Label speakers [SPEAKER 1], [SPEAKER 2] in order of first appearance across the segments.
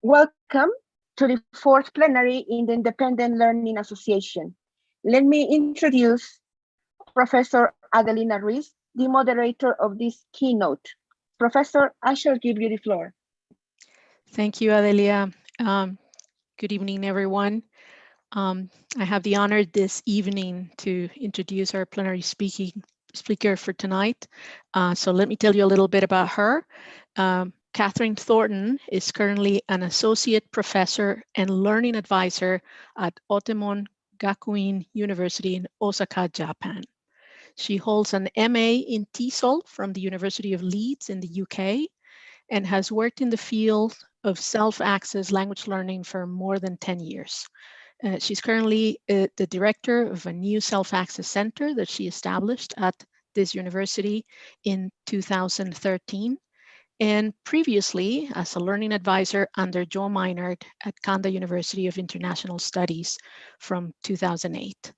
[SPEAKER 1] Welcome to the fourth plenary in the Independent Learning Association. Let me introduce Professor Adelina Ruiz, the moderator of this keynote. Professor, I shall give you the floor.
[SPEAKER 2] Thank you, Adelia. Good evening, everyone. I have the honor this evening to introduce our plenary speaker for tonight. So let me tell you a little bit about her. Katherine Thornton is currently an associate professor and learning advisor at Otemon Gakuin University in Osaka, Japan. She holds an MA in TESOL from the University of Leeds in the UK and has worked in the field of self-access language learning for more than 10 years. She's currently the director of a new self-access center that she established at this university in 2013. And previously as a learning advisor under Joe Meinert at Kanda University of International Studies from 2008.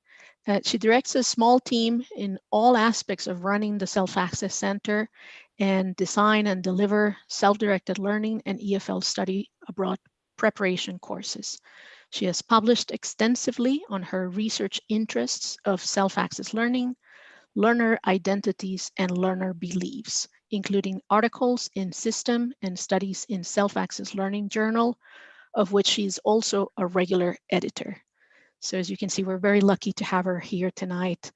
[SPEAKER 2] She directs a small team in all aspects of running the Self-Access Center and design and deliver self-directed learning and EFL study abroad preparation courses. She has published extensively on her research interests of self-access learning, learner identities, and learner beliefs, including articles in System and Studies in Self-Access Learning Journal, of which she is also a regular editor. So as you can see, we're very lucky to have her here tonight.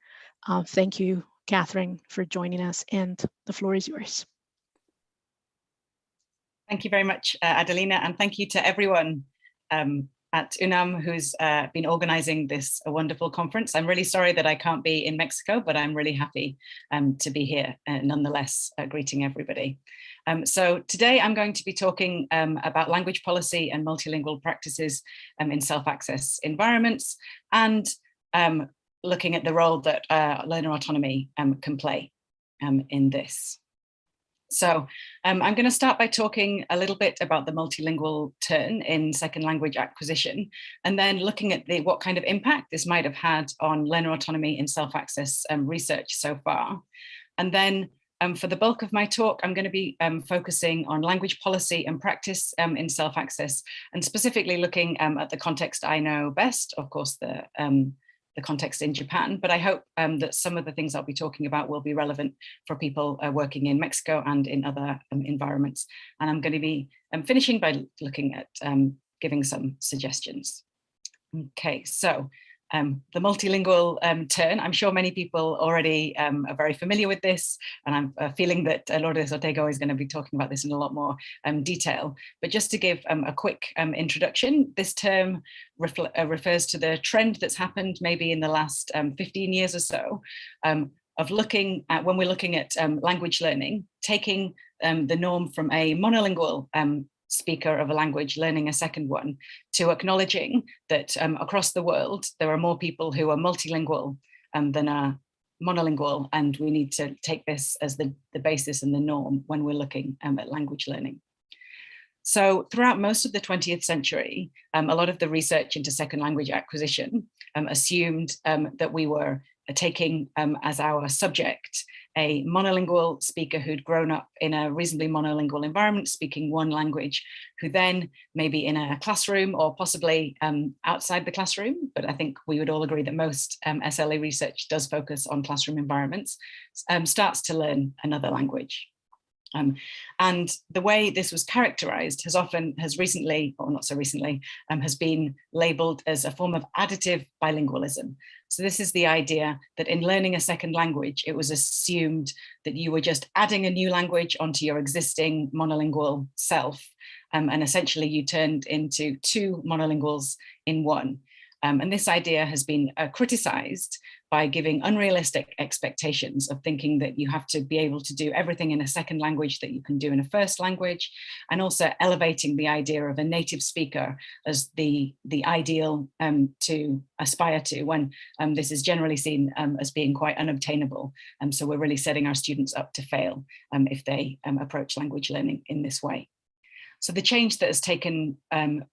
[SPEAKER 2] Thank you, Katherine, for joining us, and the floor is yours.
[SPEAKER 3] Thank you very much, Adelina, and thank you to everyone at UNAM who's been organizing this wonderful conference. I'm really sorry that I can't be in Mexico, but I'm really happy to be here nonetheless, greeting everybody. So today I'm going to be talking about language policy and multilingual practices in self-access environments, and looking at the role that learner autonomy can play in this. So I'm going to start by talking a little bit about the multilingual turn in second language acquisition, and then looking at what kind of impact this might have had on learner autonomy in self-access research so far. And then for the bulk of my talk, I'm going to be focusing on language policy and practice in self-access, and specifically looking at the context I know best, of course, the context in Japan, but I hope that some of the things I'll be talking about will be relevant for people working in Mexico and in other environments. And I'm going to be finishing by looking at giving some suggestions. Okay, so the multilingual turn, I'm sure many people already are very familiar with this, and I'm feeling that Lourdes Ortega is going to be talking about this in a lot more detail. But just to give a quick introduction, this term refers to the trend that's happened maybe in the last 15 years or so, of looking at, when we're looking at language learning, taking the norm from a monolingual speaker of a language learning a second one, to acknowledging that across the world there are more people who are multilingual than are monolingual, and we need to take this as the basis and the norm when we're looking at language learning. So throughout most of the 20th century, a lot of the research into second language acquisition assumed that we were taking as our subject a monolingual speaker who'd grown up in a reasonably monolingual environment, speaking one language, who then maybe in a classroom or possibly outside the classroom, but I think we would all agree that most SLA research does focus on classroom environments, starts to learn another language. And the way this was characterized has recently, or not so recently, has been labeled as a form of additive bilingualism. So this is the idea that in learning a second language, it was assumed that you were just adding a new language onto your existing monolingual self. And essentially you turned into two monolinguals in one. And this idea has been criticized by giving unrealistic expectations of thinking that you have to be able to do everything in a second language that you can do in a first language, and also elevating the idea of a native speaker as the ideal to aspire to, when this is generally seen as being quite unobtainable. So we're really setting our students up to fail if they approach language learning in this way. So the change that has taken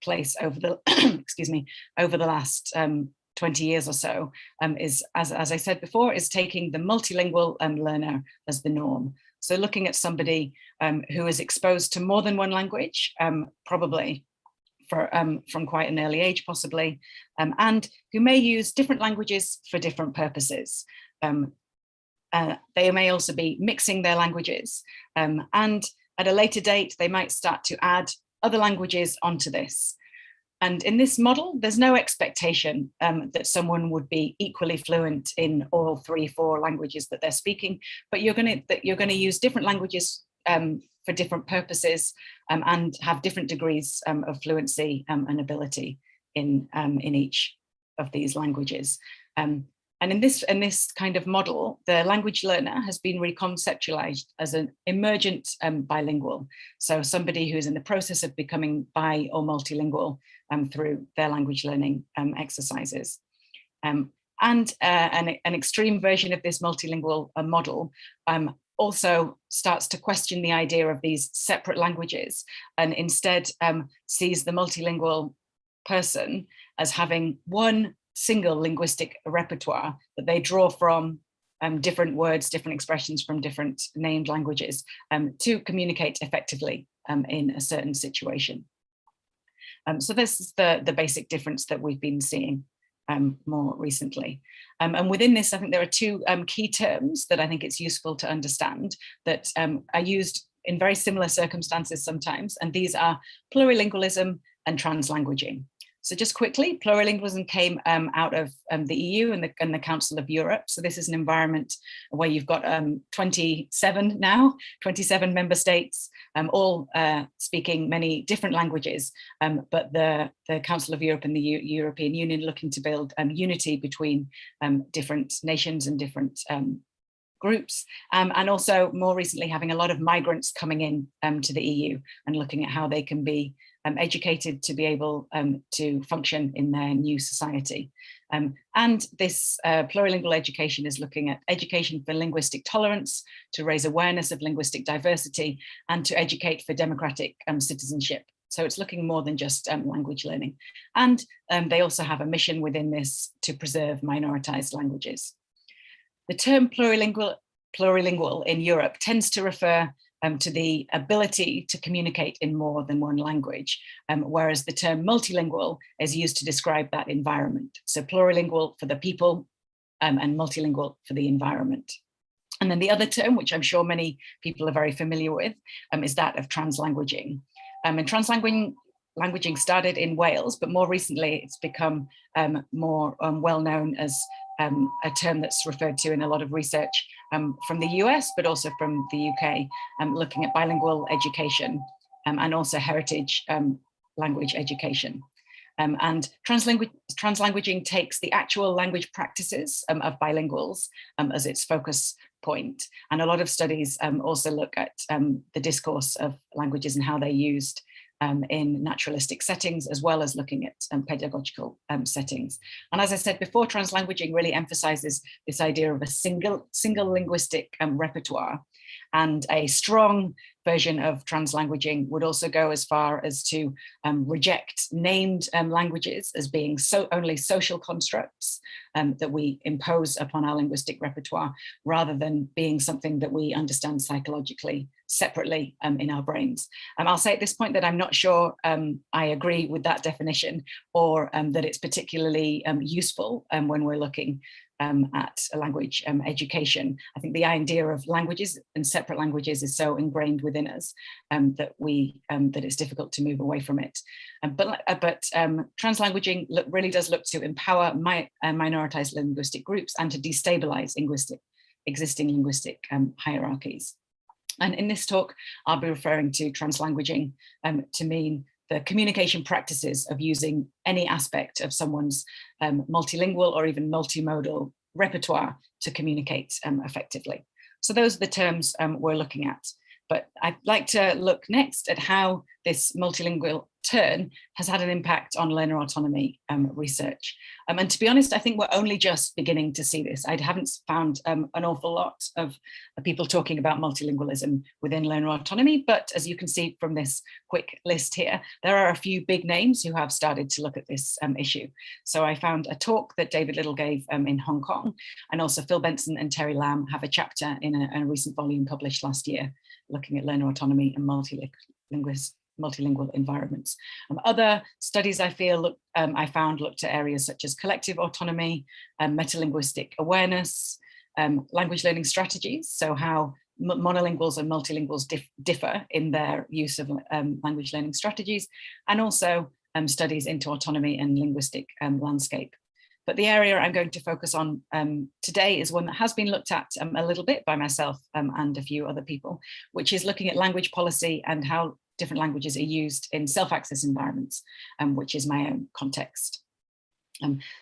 [SPEAKER 3] place over the excuse me, over the last 20 years or so is, as I said before, is taking the multilingual learner as the norm. So looking at somebody who is exposed to more than one language, probably from quite an early age possibly, and who may use different languages for different purposes. They may also be mixing their languages, and at a later date, they might start to add other languages onto this. And in this model, there's no expectation that someone would be equally fluent in all 3-4 languages that they're speaking, but you're going to use different languages for different purposes and have different degrees of fluency and ability in each of these languages. And in this kind of model, the language learner has been reconceptualized as an emergent bilingual. So somebody who's in the process of becoming bi or multilingual through their language learning exercises. And an extreme version of this multilingual model also starts to question the idea of these separate languages and instead sees the multilingual person as having one single linguistic repertoire that they draw from different words, different expressions from different named languages to communicate effectively in a certain situation. So this is the basic difference that we've been seeing more recently. And within this, I think there are two key terms that I think it's useful to understand that are used in very similar circumstances sometimes, and these are plurilingualism and translanguaging. So just quickly, plurilingualism came out of the EU and the Council of Europe. So this is an environment where you've got 27 member states, all speaking many different languages, but the Council of Europe and the European Union looking to build unity between different nations and different groups, and also more recently having a lot of migrants coming in to the EU and looking at how they can be educated to be able to function in their new society. And this plurilingual education is looking at education for linguistic tolerance, to raise awareness of linguistic diversity, and to educate for democratic citizenship. So it's looking more than just language learning. And they also have a mission within this to preserve minoritized languages. The term plurilingual in Europe tends to refer to the ability to communicate in more than one language, whereas the term multilingual is used to describe that environment. So plurilingual for the people and multilingual for the environment. And then the other term, which I'm sure many people are very familiar with, is that of translanguaging. And translanguaging started in Wales, but more recently it's become more well-known as a term that's referred to in a lot of research from the US, but also from the UK, looking at bilingual education and also heritage language education. And translanguaging takes the actual language practices of bilinguals as its focus point. And a lot of studies also look at the discourse of languages and how they're used in naturalistic settings, as well as looking at pedagogical settings. And as I said before, translanguaging really emphasizes this idea of a single linguistic repertoire, and a strong version of translanguaging would also go as far as to reject named languages as being only social constructs that we impose upon our linguistic repertoire, rather than being something that we understand psychologically separately in our brains. I'll say at this point that I'm not sure I agree with that definition, or that it's particularly useful when we're looking at a language education. I think the idea of languages and separate languages is so ingrained within us that it's difficult to move away from it. But translanguaging really does look to empower minoritized linguistic groups and to destabilize existing linguistic hierarchies. And in this talk, I'll be referring to translanguaging to mean the communication practices of using any aspect of someone's multilingual or even multimodal repertoire to communicate effectively. So those are the terms we're looking at. But I'd like to look next at how this multilingual turn has had an impact on learner autonomy research. And to be honest, I think we're only just beginning to see this. I haven't found an awful lot of people talking about multilingualism within learner autonomy, but as you can see from this quick list here, there are a few big names who have started to look at this issue. So I found a talk that David Little gave in Hong Kong, and also Phil Benson and Terry Lamb have a chapter in a recent volume published last year, looking at learner autonomy and multilingual environments. Other studies I found looked at areas such as collective autonomy, metalinguistic awareness, language learning strategies, so how monolinguals and multilinguals differ in their use of language learning strategies, and also studies into autonomy and linguistic landscape. But the area I'm going to focus on today is one that has been looked at a little bit by myself and a few other people, which is looking at language policy and how different languages are used in self-access environments, which is my own context.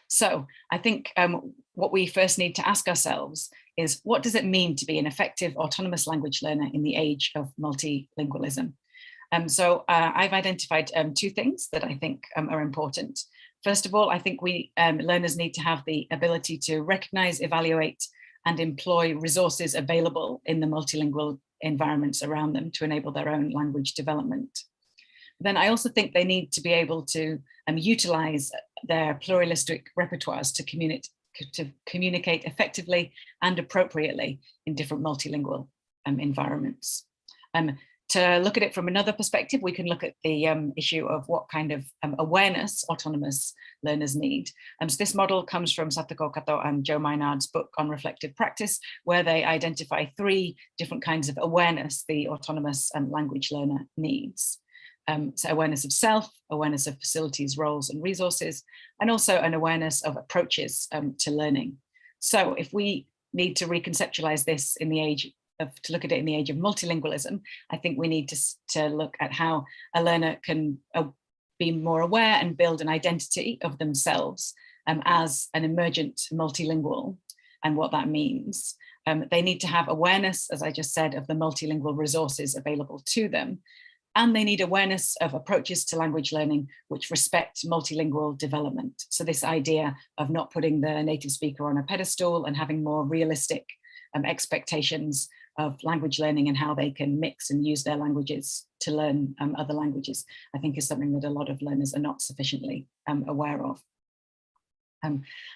[SPEAKER 3] So I think what we first need to ask ourselves is, what does it mean to be an effective autonomous language learner in the age of multilingualism? So I've identified two things that I think are important. First of all, I think learners need to have the ability to recognize, evaluate, and employ resources available in the multilingual environments around them to enable their own language development. Then I also think they need to be able to utilize their pluralistic repertoires to communicate effectively and appropriately in different multilingual environments. To look at it from another perspective, we can look at the issue of what kind of awareness autonomous learners need. So this model comes from Satoko Kato and Joe Maynard's book on reflective practice, where they identify 3 different kinds of awareness the autonomous language learner needs. So awareness of self, awareness of facilities, roles, and resources, and also an awareness of approaches to learning. So if we need to reconceptualize this in the age to look at it in the age of multilingualism, I think we need to look at how a learner can be more aware and build an identity of themselves as an emergent multilingual, and what that means. They need to have awareness, as I just said, of the multilingual resources available to them. And they need awareness of approaches to language learning which respect multilingual development. So this idea of not putting the native speaker on a pedestal and having more realistic expectations of language learning and how they can mix and use their languages to learn other languages, I think is something that a lot of learners are not sufficiently aware of.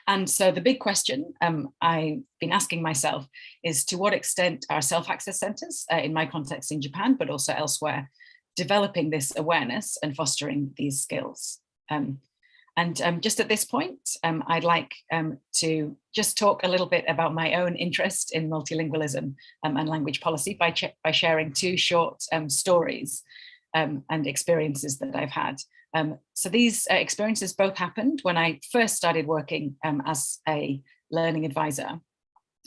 [SPEAKER 3] And so the big question I've been asking myself is, to what extent are self-access centers, in my context in Japan, but also elsewhere, developing this awareness and fostering these skills? And just at this point, I'd like to just talk a little bit about my own interest in multilingualism and language policy by sharing 2 short stories and experiences that I've had. So these experiences both happened when I first started working as a learning advisor.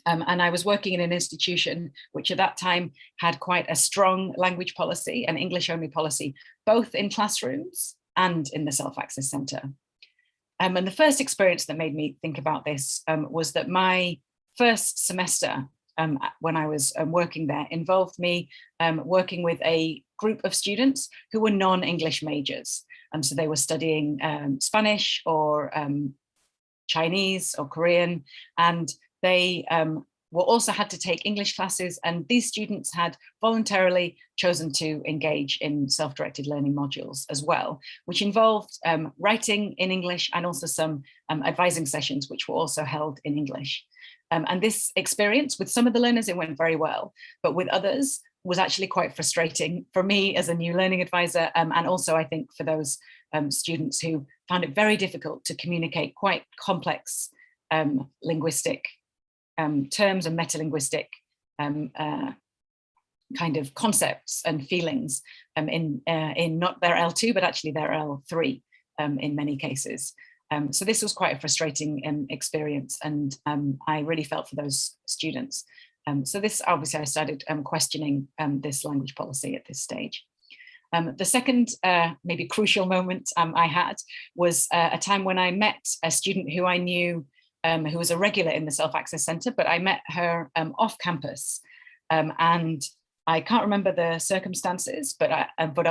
[SPEAKER 3] And I was working in an institution which at that time had quite a strong language policy and English only policy, both in classrooms and in the self-access center. And the first experience that made me think about this was that my first semester when I was working there involved me working with a group of students who were non-English majors. So they were studying Spanish or Chinese or Korean, and they also had to take English classes, and these students had voluntarily chosen to engage in self-directed learning modules as well, which involved writing in English and also some advising sessions, which were also held in English. And this experience, with some of the learners, it went very well, but with others was actually quite frustrating for me as a new learning advisor, and also I think for those students who found it very difficult to communicate quite complex linguistic terms and metalinguistic kind of concepts and feelings in not their L2, but actually their L3 in many cases. So this was quite a frustrating experience, and I really felt for those students. So this, obviously, I started questioning this language policy at this stage. The second, maybe crucial moment I had was a time when I met a student who I knew who was a regular in the Self-Access Center, but I met her off campus. And I can't remember the circumstances, but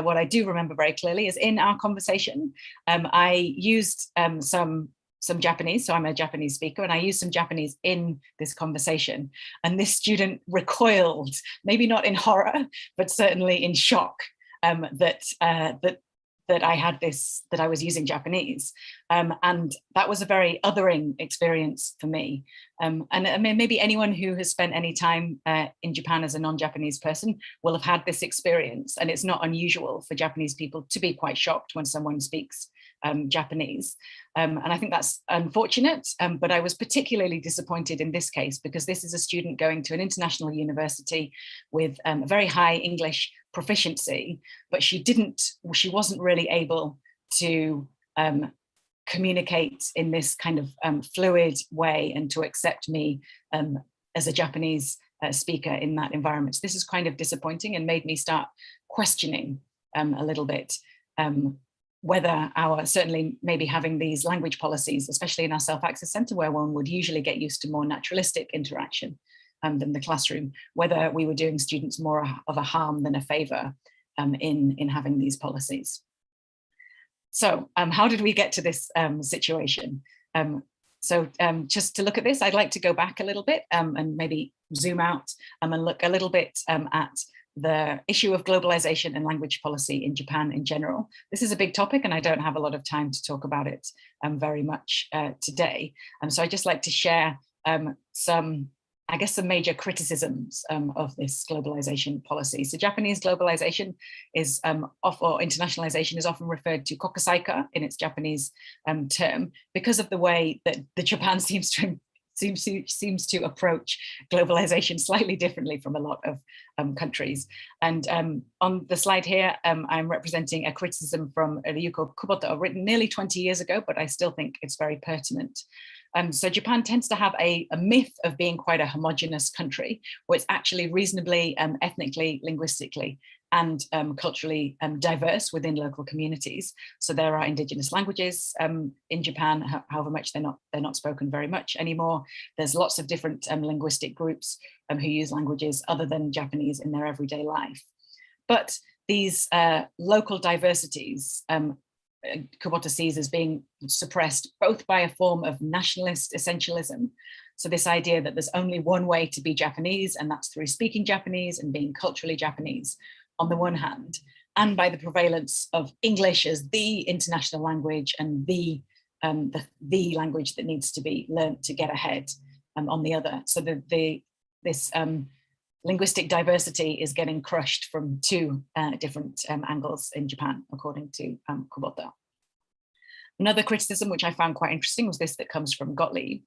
[SPEAKER 3] what I do remember very clearly is in our conversation, I used some Japanese, so I'm a Japanese speaker, and I used some Japanese in this conversation. And this student recoiled, maybe not in horror, but certainly in shock, that that I was using Japanese. And that was a very othering experience for me. And I mean, maybe anyone who has spent any time in Japan as a non-Japanese person will have had this experience. And it's not unusual for Japanese people to be quite shocked when someone speaks Japanese. And I think that's unfortunate, but I was particularly disappointed in this case because this is a student going to an international university with a very high English proficiency, but she wasn't really able to communicate in this kind of fluid way and to accept me as a Japanese speaker in that environment. So this is kind of disappointing and made me start questioning a little bit whether certainly maybe having these language policies, especially in our Selfaccess Centre, where one would usually get used to more naturalistic interaction than the classroom, whether we were doing students more of a harm than a favour in having these policies. So how did we get to this situation? Just to look at this, I'd like to go back a little bit and maybe zoom out and look a little bit at the issue of globalization and language policy in Japan in general. This is a big topic and I don't have a lot of time to talk about it very much today. So I'd just like to share some major criticisms of this globalization policy. So Japanese globalization is or internationalization is often referred to kokusaika in its Japanese term because of the way that the Japan seems to approach globalization slightly differently from a lot of countries. And on the slide here, I'm representing a criticism from Ryuko Kubota, written nearly 20 years ago, but I still think it's very pertinent. So Japan tends to have a myth of being quite a homogenous country, where it's actually reasonably ethnically, linguistically, and culturally diverse within local communities. So there are indigenous languages in Japan, however much they're not spoken very much anymore. There's lots of different linguistic groups who use languages other than Japanese in their everyday life. But these local diversities Kubota sees as being suppressed both by a form of nationalist essentialism. So this idea that there's only one way to be Japanese, and that's through speaking Japanese and being culturally Japanese on the one hand, and by the prevalence of English as the international language and the language that needs to be learned to get ahead on the other. So this linguistic diversity is getting crushed from two different angles in Japan, according to Kubota. Another criticism, which I found quite interesting, was this that comes from Gottlieb,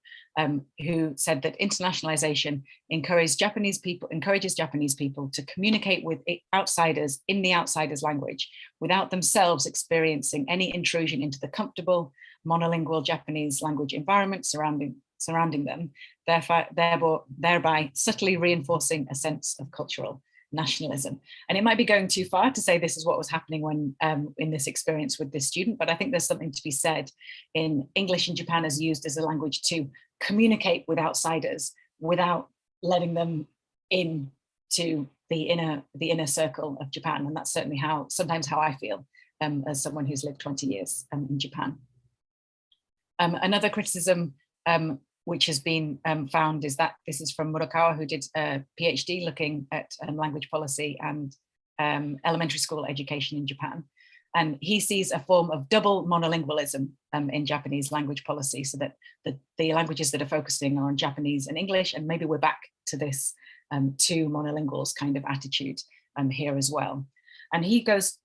[SPEAKER 3] who said that internationalization encourages Japanese people to communicate with outsiders in the outsiders' language without themselves experiencing any intrusion into the comfortable monolingual Japanese language environment surrounding them, thereby subtly reinforcing a sense of cultural nationalism. And it might be going too far to say this is what was happening when in this experience with this student, but I think there's something to be said in English in Japan is used as a language to communicate with outsiders without letting them into the inner circle of Japan. And that's certainly sometimes how I feel as someone who's lived 20 years in Japan. Another criticism which has been found is that this is from Murakawa, who did a PhD looking at language policy and elementary school education in Japan. And he sees a form of double monolingualism in Japanese language policy, so that the languages that are focusing are on Japanese and English, and maybe we're back to this two monolinguals kind of attitude here as well. And he goes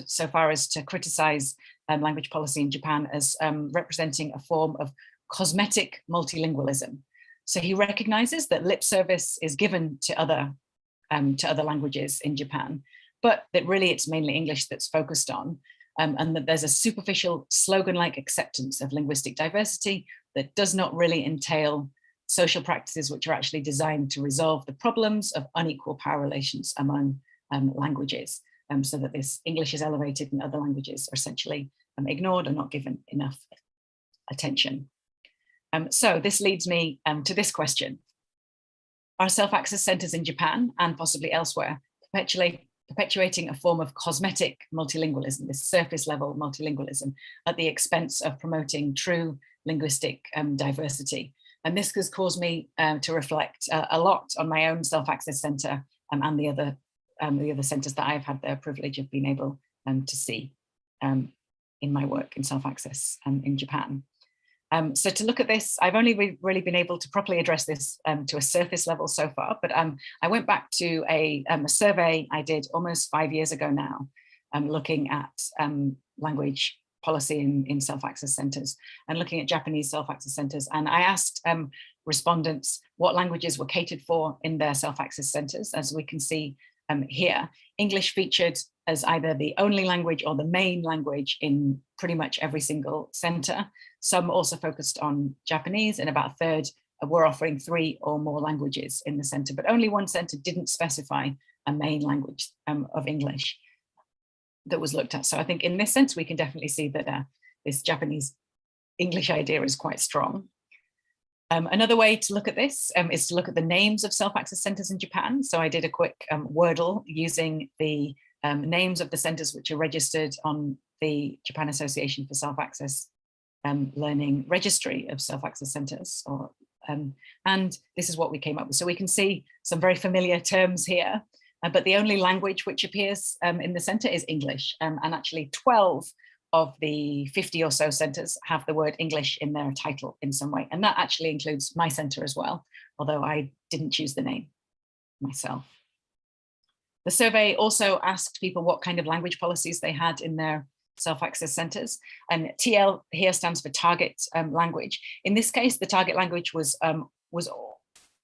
[SPEAKER 3] so far as to criticize language policy in Japan as representing a form of cosmetic multilingualism. So he recognizes that lip service is given to other languages in Japan, but that really it's mainly English that's focused on, and that there's a superficial slogan-like acceptance of linguistic diversity that does not really entail social practices which are actually designed to resolve the problems of unequal power relations among languages, so that this English is elevated and other languages are essentially ignored and not given enough attention. So this leads me to this question. Are self-access centers in Japan and possibly elsewhere perpetuating a form of cosmetic multilingualism, this surface level multilingualism, at the expense of promoting true linguistic diversity? And this has caused me to reflect a lot on my own self-access center and the other centers that I've had the privilege of being able to see. in my work in self-access in Japan. So to look at this, I've only really been able to properly address this to a surface level so far, but I went back to a survey I did almost 5 years ago now, looking at language policy in self-access centers and looking at Japanese self-access centers. And I asked respondents what languages were catered for in their self-access centers. As we can see here, English featured as either the only language or the main language in pretty much every single center. Some also focused on Japanese, and about a third were offering 3 or more languages in the center, but only one center didn't specify a main language of English that was looked at. So I think in this sense, we can definitely see that this Japanese English idea is quite strong. Another way to look at this is to look at the names of self-access centers in Japan. So I did a quick Wordle using the names of the centers which are registered on the Japan Association for Self-Access Learning Registry of Self-Access Centers. And this is what we came up with. So we can see some very familiar terms here, but the only language which appears in the center is English. And actually 12 of the 50 or so centers have the word English in their title in some way. And that actually includes my center as well, although I didn't choose the name myself. The survey also asked people what kind of language policies they had in their self-access centers. And TL here stands for target language. In this case, the target language was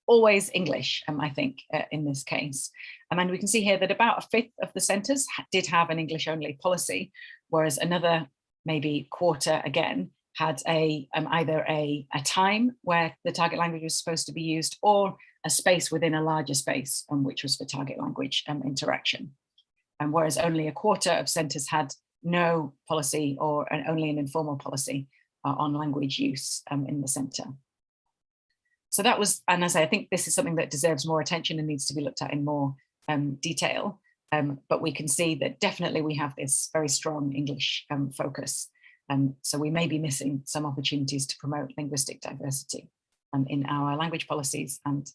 [SPEAKER 3] always English, I think, in this case. And we can see here that about a fifth of the centers did have an English only policy, whereas another maybe quarter again had either a time where the target language was supposed to be used, or a space within a larger space, which was for target language interaction. And whereas only a quarter of centers had no policy or only an informal policy on language use in the center. So that was, and as I think this is something that deserves more attention and needs to be looked at in more detail. But we can see that definitely we have this very strong English focus. So we may be missing some opportunities to promote linguistic diversity in our language policies and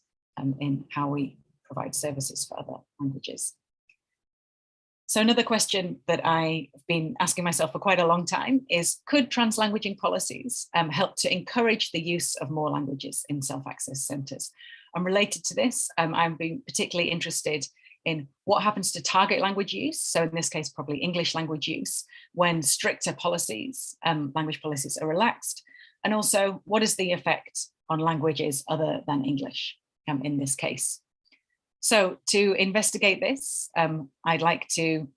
[SPEAKER 3] in how we provide services for other languages. So another question that I've been asking myself for quite a long time is, could translanguaging policies help to encourage the use of more languages in self-access centers? And related to this, I've been particularly interested in what happens to target language use. So in this case, probably English language use, when stricter policies, language policies are relaxed. And also, what is the effect on languages other than English in this case? So to investigate this, I'd like to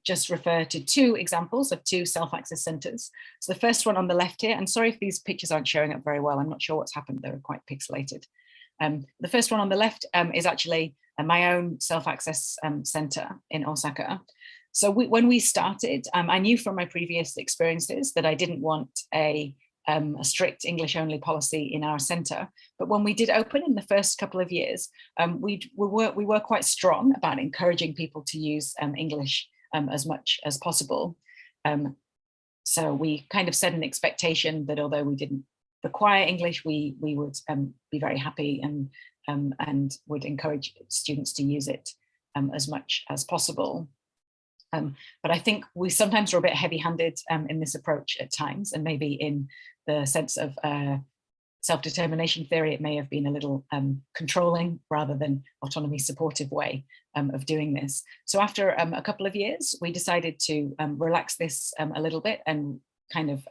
[SPEAKER 3] just refer to 2 examples of 2 self-access centers. So the first one on the left here, and sorry if these pictures aren't showing up very well, I'm not sure what's happened, they're quite pixelated. The first one on the left is actually my own self-access center in Osaka. So when we started, I knew from my previous experiences that I didn't want a strict English only policy in our center. But when we did open in the first couple of years, we were quite strong about encouraging people to use English as much as possible. So we kind of set an expectation that although we didn't require English, we would be very happy and would encourage students to use it as much as possible. But I think we sometimes are a bit heavy-handed in this approach at times, and maybe in the sense of self-determination theory, it may have been a little controlling rather than autonomy supportive way of doing this. So after a couple of years, we decided to relax this a little bit and kind of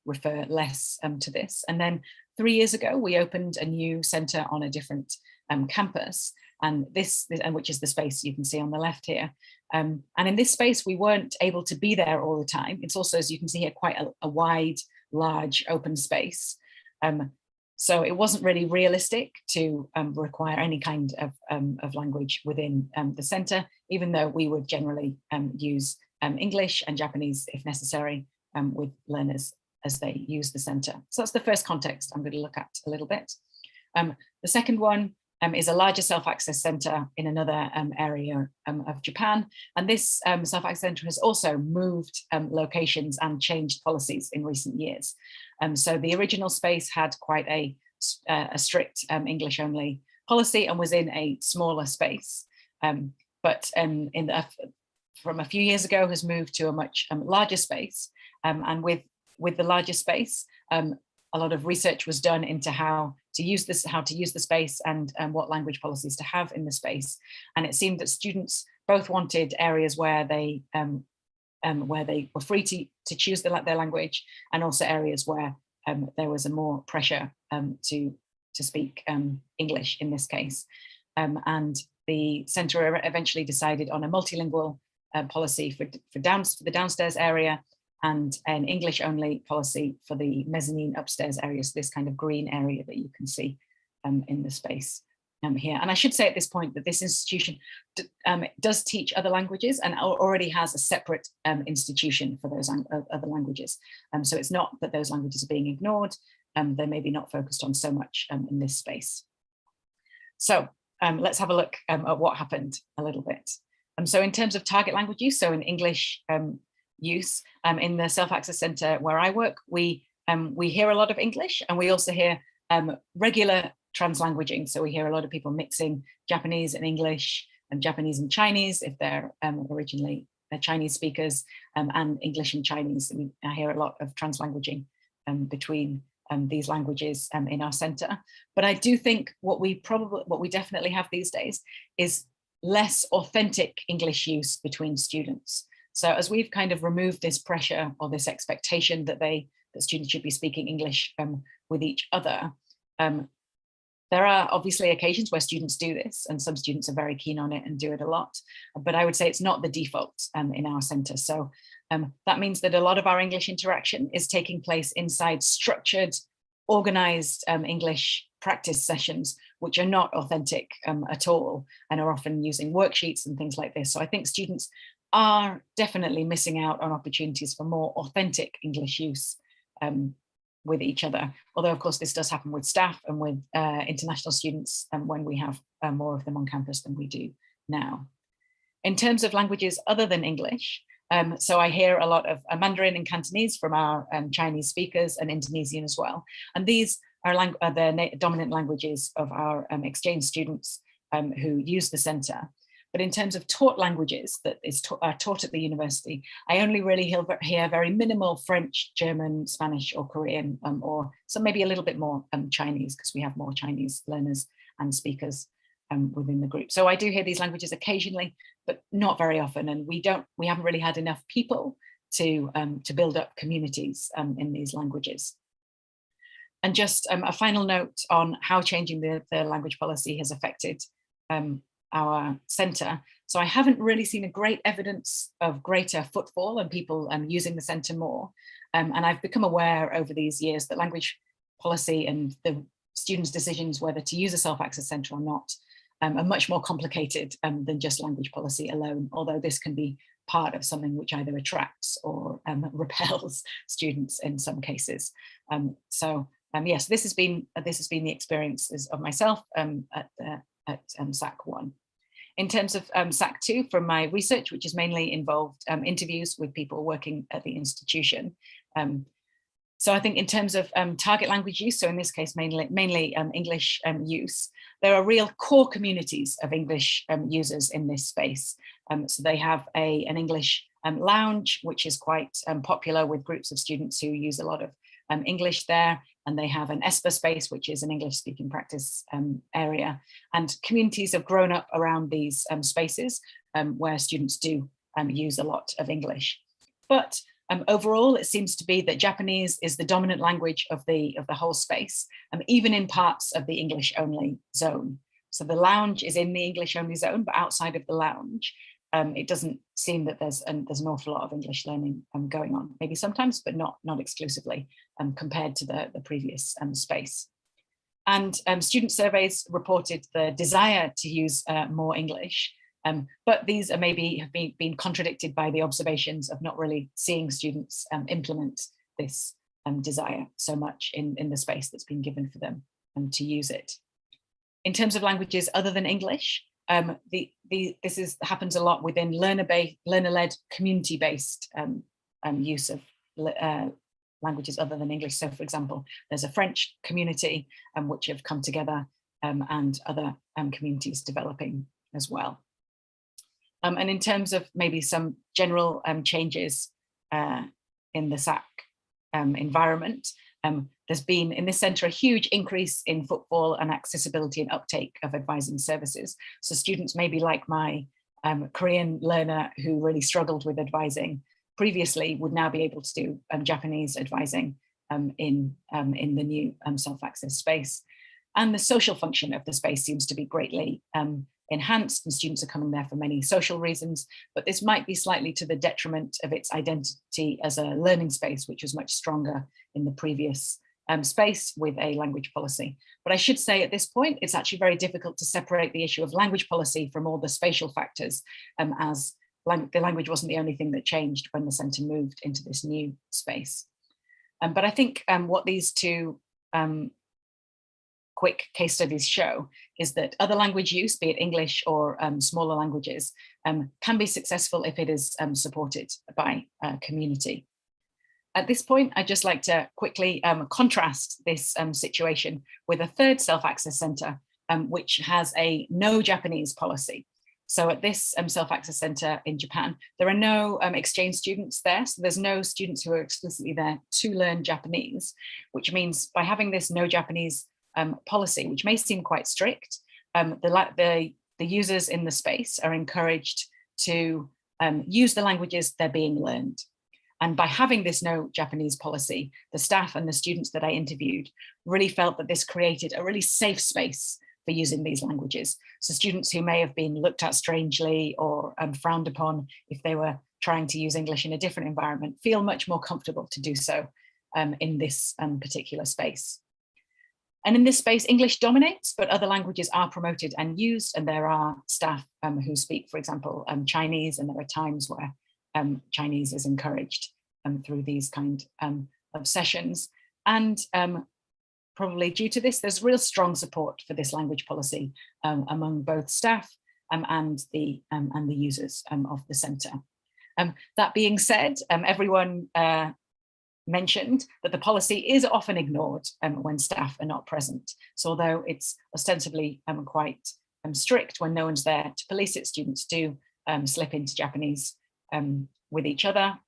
[SPEAKER 3] refer less to this. And then 3 years ago, we opened a new center on a different campus, and which is the space you can see on the left here. And in this space, we weren't able to be there all the time. It's also, as you can see here, quite a wide, large open space. So it wasn't really realistic to require any kind of language within the center, even though we would generally use English and Japanese if necessary with learners as they use the center. So that's the first context I'm going to look at a little bit. The second one is a larger self-access center in another area of Japan. And this self-access center has also moved locations and changed policies in recent years. So the original space had quite a strict English only policy and was in a smaller space. But from a few years ago has moved to a much larger space. And with the larger space, a lot of research was done into how to use the space and what language policies to have in the space. And it seemed that students both wanted areas where they were free to choose their language, and also areas where there was a more pressure to speak English in this case. And the centre eventually decided on a multilingual policy for the downstairs area, and an English only policy for the mezzanine upstairs areas, this kind of green area that you can see in the space here. And I should say at this point that this institution does teach other languages and already has a separate institution for those other languages. So it's not that those languages are being ignored, they're maybe not focused on so much in this space. So let's have a look at what happened a little bit. So in terms of target language use, so in English use, in the Selfaccess Centre where I work, we hear a lot of English, and we also hear regular translanguaging. So we hear a lot of people mixing Japanese and English, and Japanese and Chinese if they're originally Chinese speakers, and English and Chinese. I hear a lot of translanguaging between these languages in our centre. But I do think what we definitely have these days is less authentic English use between students. So as we've kind of removed this pressure or this expectation that students should be speaking English with each other, there are obviously occasions where students do this, and some students are very keen on it and do it a lot, but I would say it's not the default in our centre. So that means that a lot of our English interaction is taking place inside structured, organised English practice sessions, which are not authentic at all, and are often using worksheets and things like this. So I think students are definitely missing out on opportunities for more authentic English use with each other. Although of course this does happen with staff and with international students when we have more of them on campus than we do now. In terms of languages other than English, so I hear a lot of Mandarin and Cantonese from our Chinese speakers, and Indonesian as well. And these are the dominant languages of our exchange students who use the centre. But in terms of taught languages that are taught at the university, I only really hear very minimal French, German, Spanish or Korean, or some maybe a little bit more Chinese, because we have more Chinese learners and speakers within the group. So I do hear these languages occasionally, but not very often. And we haven't really had enough people to build up communities in these languages. And just a final note on how changing the language policy has affected our centre. So I haven't really seen a great evidence of greater footfall and people using the centre more. And I've become aware over these years that language policy and the students' decisions whether to use a self-access centre or not are much more complicated than just language policy alone, although this can be part of something which either attracts or repels students in some cases. Yes, this has been the experiences of myself at SAC 1. In terms of SAC 2, from my research, which has mainly involved interviews with people working at the institution. So I think in terms of target language use, so in this case, mainly English use, there are real core communities of English users in this space. So they have an English lounge, which is quite popular with groups of students who use a lot of English there. And they have an ESPA space, which is an English speaking practice area. And communities have grown up around these spaces where students do use a lot of English. But overall, it seems to be that Japanese is the dominant language of the whole space, even in parts of the English only zone. So the lounge is in the English only zone, but outside of the lounge, it doesn't seem that there's an awful lot of English learning going on. Maybe sometimes, but not exclusively compared to the previous space. And student surveys reported the desire to use more English, but these are maybe have been contradicted by the observations of not really seeing students implement this desire so much in the space that's been given for them to use it. In terms of languages other than English, this happens a lot within learner-led, community-based use of languages other than English. So, for example, there's a French community which have come together, and other communities developing as well. And in terms of maybe some general changes in the SAC environment, there's been in this centre a huge increase in footfall and accessibility and uptake of advising services. So students maybe like my Korean learner who really struggled with advising previously would now be able to do Japanese advising in the new Selfaccess space. And the social function of the space seems to be greatly enhanced, and students are coming there for many social reasons, but this might be slightly to the detriment of its identity as a learning space, which was much stronger in the previous space with a language policy. But I should say at this point, it's actually very difficult to separate the issue of language policy from all the spatial factors, as the language wasn't the only thing that changed when the centre moved into this new space. But I think what these two quick case studies show is that other language use, be it English or smaller languages, can be successful if it is supported by a community. At this point, I'd just like to quickly contrast this situation with a third Selfaccess centre, which has a no Japanese policy. So at this Selfaccess centre in Japan, there are no exchange students there. So there's no students who are explicitly there to learn Japanese, which means by having this no Japanese policy, which may seem quite strict, the users in the space are encouraged to use the languages they're being learned. And by having this no Japanese policy, the staff and the students that I interviewed really felt that this created a really safe space for using these languages. So students who may have been looked at strangely or frowned upon if they were trying to use English in a different environment feel much more comfortable to do so in this particular space. And in this space, English dominates, but other languages are promoted and used, and there are staff who speak, for example, Chinese, and there are times where Chinese is encouraged through these kind of sessions. And probably due to this, there's real strong support for this language policy among both staff and the users of the centre. That being said, everyone mentioned that the policy is often ignored when staff are not present. So although it's ostensibly quite strict when no one's there to police it, students do slip into Japanese with each other.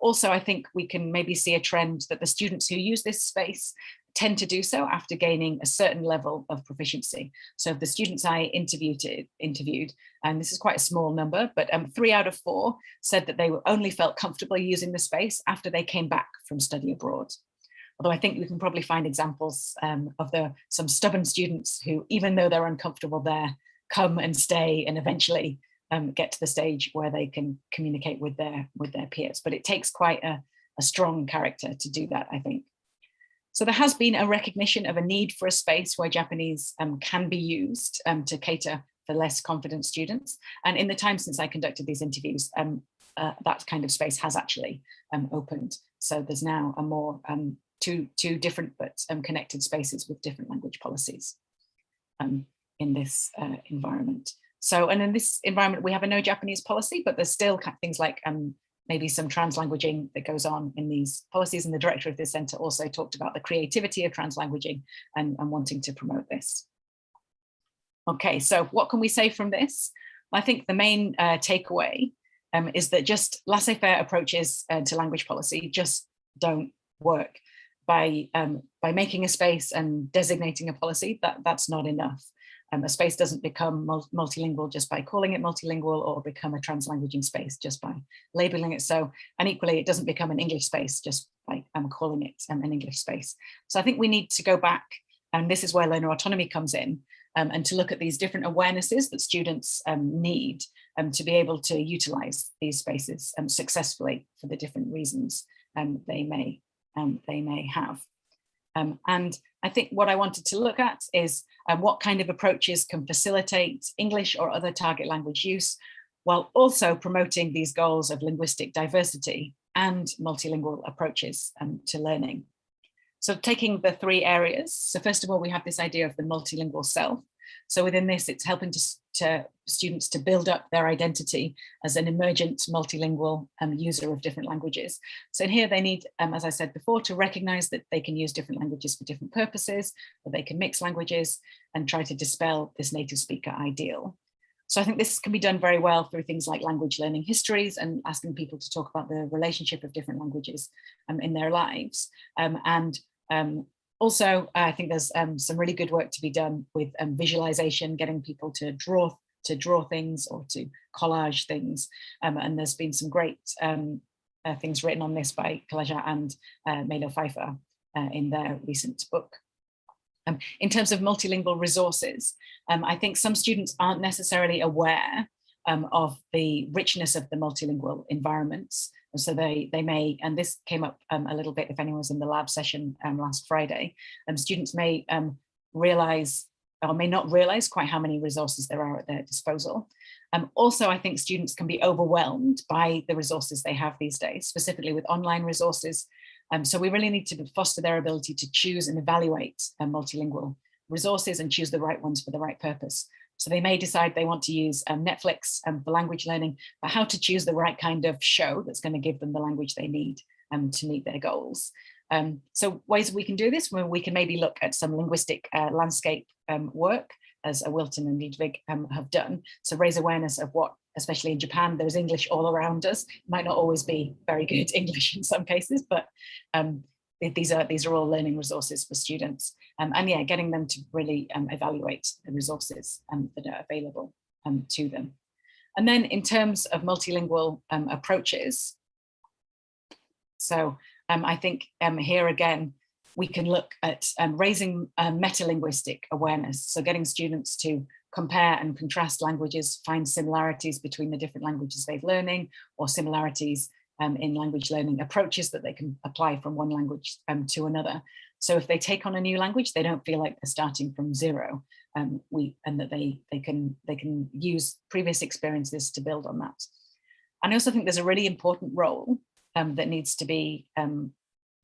[SPEAKER 3] Also, I think we can maybe see a trend that the students who use this space tend to do so after gaining a certain level of proficiency. So the students I interviewed, and this is quite a small number, but 3 out of 4 said that they only felt comfortable using the space after they came back from study abroad. Although I think we can probably find examples of some stubborn students who, even though they're uncomfortable there, come and stay and eventually get to the stage where they can communicate with their peers. But it takes quite a strong character to do that, I think. So there has been a recognition of a need for a space where Japanese can be used to cater for less confident students. And in the time since I conducted these interviews, that kind of space has actually opened. So there's now a more two different but connected spaces with different language policies in this environment. So, and in this environment, we have a no Japanese policy, but there's still things like maybe some translanguaging that goes on in these policies. And the director of this centre also talked about the creativity of translanguaging and wanting to promote this. Okay, so what can we say from this? I think the main takeaway is that just laissez-faire approaches to language policy just don't work. By making a space and designating a policy, that's not enough. A space doesn't become multilingual just by calling it multilingual, or become a translanguaging space just by labeling it so. And equally, it doesn't become an English space just by calling it an English space. So I think we need to go back, and this is where learner autonomy comes in, and to look at these different awarenesses that students need to be able to utilize these spaces successfully for the different reasons they may have. And I think what I wanted to look at is what kind of approaches can facilitate English or other target language use, while also promoting these goals of linguistic diversity and multilingual approaches to learning. So taking the 3 areas, so first of all, we have this idea of the multilingual self. So within this, it's helping to students to build up their identity as an emergent multilingual user of different languages. So in here, they need, as I said before, to recognize that they can use different languages for different purposes, that they can mix languages and try to dispel this native speaker ideal. So I think this can be done very well through things like language learning histories and asking people to talk about the relationship of different languages in their lives. Also, I think there's some really good work to be done with visualization, getting people to draw things or to collage things. And there's been some great things written on this by Kalaja and Melo Pfeiffer in their recent book. In terms of multilingual resources, I think some students aren't necessarily aware of the richness of the multilingual environments. And so they may, and this came up a little bit if anyone was in the lab session last Friday, students may realize or may not realize quite how many resources there are at their disposal. Also, I think students can be overwhelmed by the resources they have these days, specifically with online resources. So we really need to foster their ability to choose and evaluate multilingual resources and choose the right ones for the right purpose. So they may decide they want to use Netflix for language learning, but how to choose the right kind of show that's going to give them the language they need to meet their goals. So ways we can do this, well, we can maybe look at some linguistic landscape work, as Wilton and Ludwig have done. So raise awareness of what, especially in Japan, there's English all around us. It might not always be very good English in some cases, but these are all learning resources for students. And yeah, getting them to really evaluate the resources that are available to them. And then in terms of multilingual approaches, so I think here again, we can look at raising metalinguistic awareness. So getting students to compare and contrast languages, find similarities between the different languages they're learning, or similarities in language learning approaches that they can apply from one language to another. So if they take on a new language, they don't feel like they're starting from zero, and that they can use previous experiences to build on that. And I also think there's a really important role that needs to be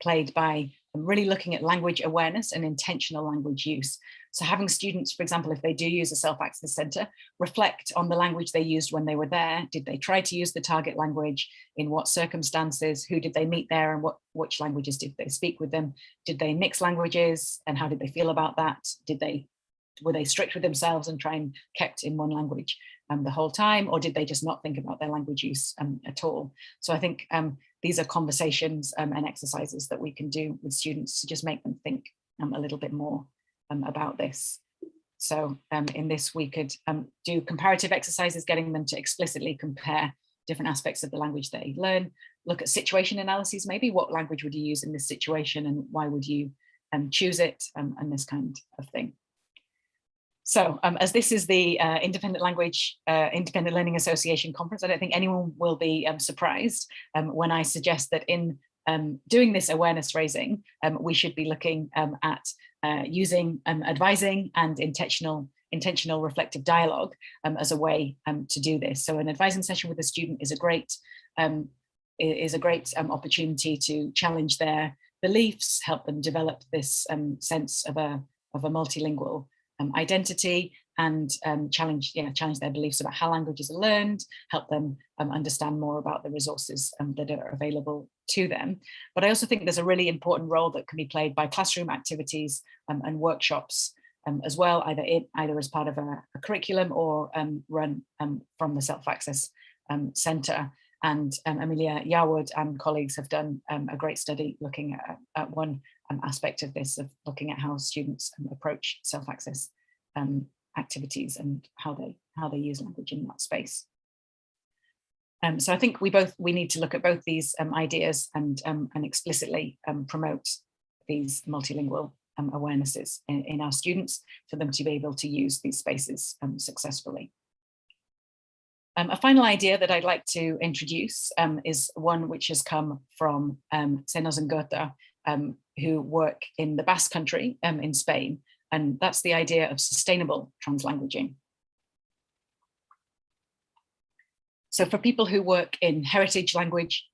[SPEAKER 3] played by really looking at language awareness and intentional language use. So having students, for example, if they do use a Selfaccess Centre, reflect on the language they used when they were there. Did they try to use the target language? In what circumstances? Who did they meet there, and which languages did they speak with them? Did they mix languages, and how did they feel about that? Were they strict with themselves and try and kept in one language the whole time, or did they just not think about their language use at all? So I think these are conversations and exercises that we can do with students to just make them think a little bit more about this. So in this, we could do comparative exercises, getting them to explicitly compare different aspects of the language they learn, look at situation analyses, maybe what language would you use in this situation and why would you choose it, and this kind of thing. So as this is the Independent Learning Association conference, I don't think anyone will be surprised when I suggest that in doing this awareness raising, we should be looking at using advising and intentional reflective dialogue as a way to do this. So an advising session with a student is a great opportunity to challenge their beliefs, help them develop this sense of a multilingual identity, and challenge their beliefs about how languages are learned, help them understand more about the resources that are available to them. But I also think there's a really important role that can be played by classroom activities and workshops as well, either as part of a curriculum or run from the Selfaccess Centre. And Amelia Yarwood and colleagues have done a great study looking at one aspect of this, of looking at how students approach self-access activities and how they use language in that space. So I think we need to look at both these ideas and explicitly promote these multilingual awarenesses in our students for them to be able to use these spaces successfully. A final idea that I'd like to introduce is one which has come from Senos and Goethe, who work in the Basque Country in Spain, and that's the idea of sustainable translanguaging. So for people who work in heritage language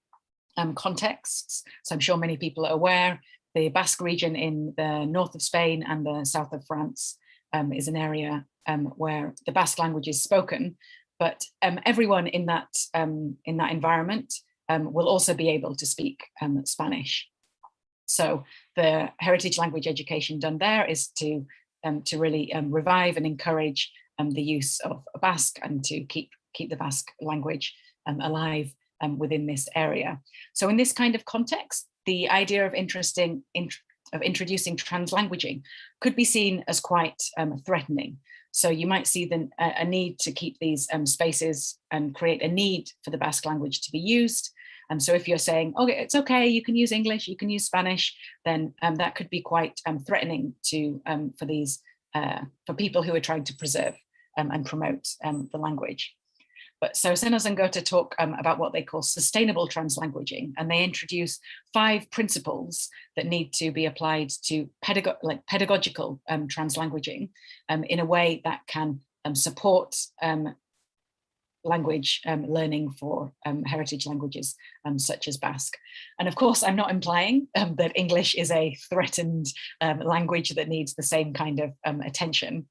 [SPEAKER 3] contexts, so I'm sure many people are aware, the Basque region in the north of Spain and the south of France is an area where the Basque language is spoken, but everyone in that environment will also be able to speak Spanish. So the heritage language education done there is to really revive and encourage the use of Basque and to keep the Basque language alive within this area. So in this kind of context, the idea of introducing translanguaging could be seen as quite threatening. So you might see a need to keep these spaces and create a need for the Basque language to be used. And so if you're saying, okay, it's okay, you can use English, you can use Spanish, then that could be quite threatening to for people who are trying to preserve and promote the language. But so Senos and Goethe talk about what they call sustainable translanguaging, and they introduce 5 principles that need to be applied to pedagogical translanguaging in a way that can support language learning for heritage languages such as Basque. And of course, I'm not implying that English is a threatened language that needs the same kind of attention.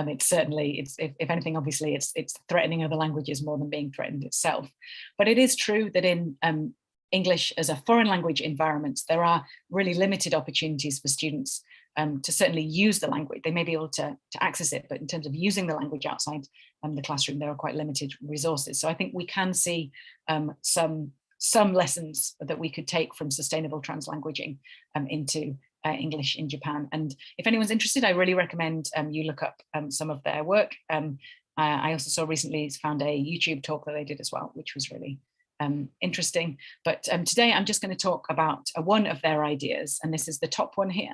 [SPEAKER 3] It's certainly, if anything, obviously, it's threatening other languages more than being threatened itself. But it is true that in English as a foreign language environments, there are really limited opportunities for students to certainly use the language. They may be able to access it, but in terms of using the language outside the classroom, there are quite limited resources. So I think we can see some lessons that we could take from sustainable translanguaging into English in Japan. And if anyone's interested, I really recommend you look up some of their work. I also saw recently, found a YouTube talk that they did as well, which was really interesting. But today I'm just going to talk about one of their ideas, and this is the top one here,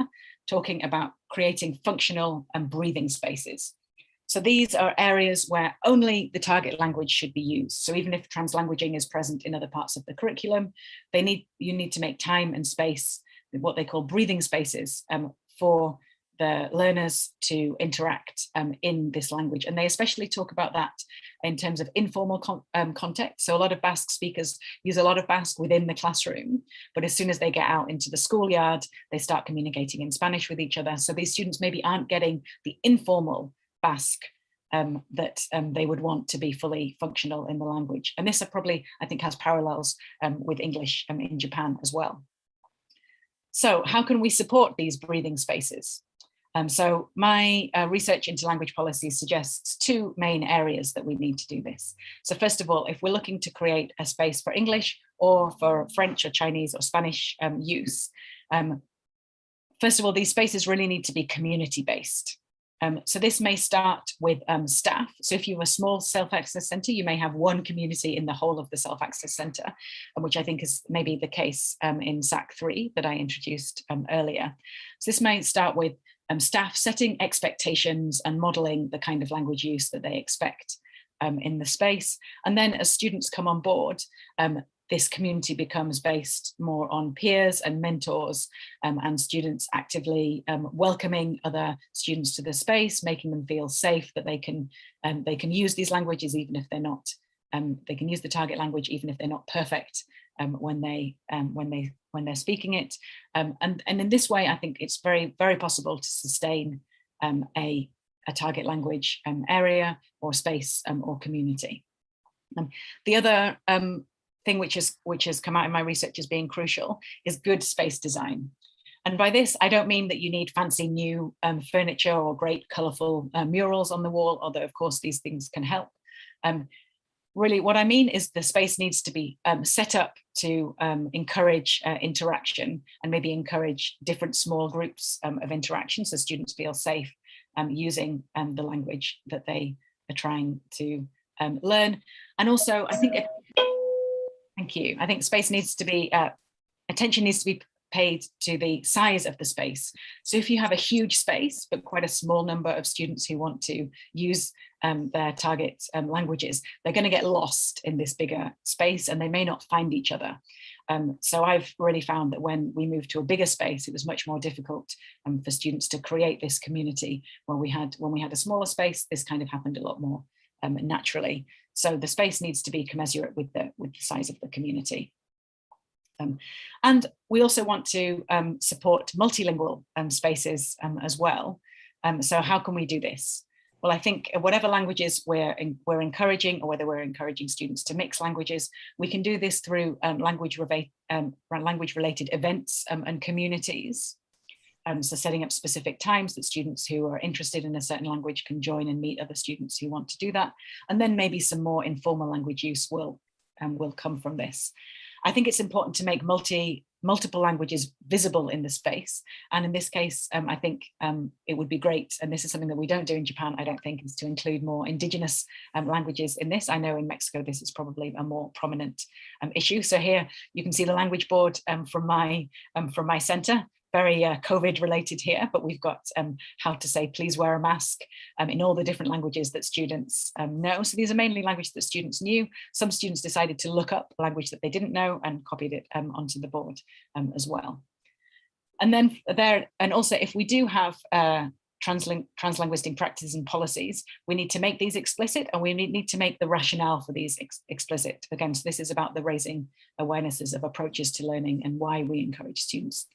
[SPEAKER 3] talking about creating functional and breathing spaces. So these are areas where only the target language should be used. So even if translanguaging is present in other parts of the curriculum, you need to make time and space, what they call breathing spaces, for the learners to interact in this language. And they especially talk about that in terms of informal context. So a lot of Basque speakers use a lot of Basque within the classroom, but as soon as they get out into the schoolyard, they start communicating in Spanish with each other. So these students maybe aren't getting the informal Basque that they would want to be fully functional in the language. And this probably, I think, has parallels with English in Japan as well. So how can we support these breathing spaces? So my research into language policy suggests 2 main areas that we need to do this. So first of all, if we're looking to create a space for English or for French or Chinese or Spanish use, first of all, these spaces really need to be community-based. So this may start with staff. So if you have a small self-access center, you may have one community in the whole of the self-access center, which I think is maybe the case in SAC 3 that I introduced earlier. So this may start with staff setting expectations and modeling the kind of language use that they expect in the space. And then as students come on board, this community becomes based more on peers and mentors and students actively welcoming other students to the space, making them feel safe that they can use these languages even if they're not, they can use the target language even if they're not perfect when they're speaking it. And in this way, I think it's very, very possible to sustain a target language area or space or community. The other thing which has come out in my research as being crucial is good space design. And by this, I don't mean that you need fancy new furniture or great colorful murals on the wall, although of course these things can help. Really what I mean is the space needs to be set up to encourage interaction and maybe encourage different small groups of interaction so students feel safe using the language that they are trying to learn. And also I think thank you. I think space needs to be, attention needs to be paid to the size of the space. So if you have a huge space, but quite a small number of students who want to use their target languages, they're going to get lost in this bigger space and they may not find each other. So I've really found that when we moved to a bigger space, it was much more difficult for students to create this community. When we had a smaller space, this kind of happened a lot more naturally. So the space needs to be commensurate with the size of the community. And we also want to support multilingual spaces as well. So how can we do this? Well, I think whatever languages we're encouraging, or whether we're encouraging students to mix languages, we can do this through language-related events and communities. So setting up specific times that students who are interested in a certain language can join and meet other students who want to do that. And then maybe some more informal language use will come from this. I think it's important to make multiple languages visible in the space. And in this case, I think it would be great, and this is something that we don't do in Japan, I don't think, is to include more indigenous languages in this. I know in Mexico, this is probably a more prominent issue. So here you can see the language board from my center. Very COVID related here, but we've got how to say please wear a mask in all the different languages that students know. So these are mainly languages that students knew. Some students decided to look up a language that they didn't know and copied it onto the board as well. And then and also if we do have translinguistic practices and policies, we need to make these explicit, and we need to make the rationale for these explicit. Again, so this is about the raising awarenesses of approaches to learning and why we encourage students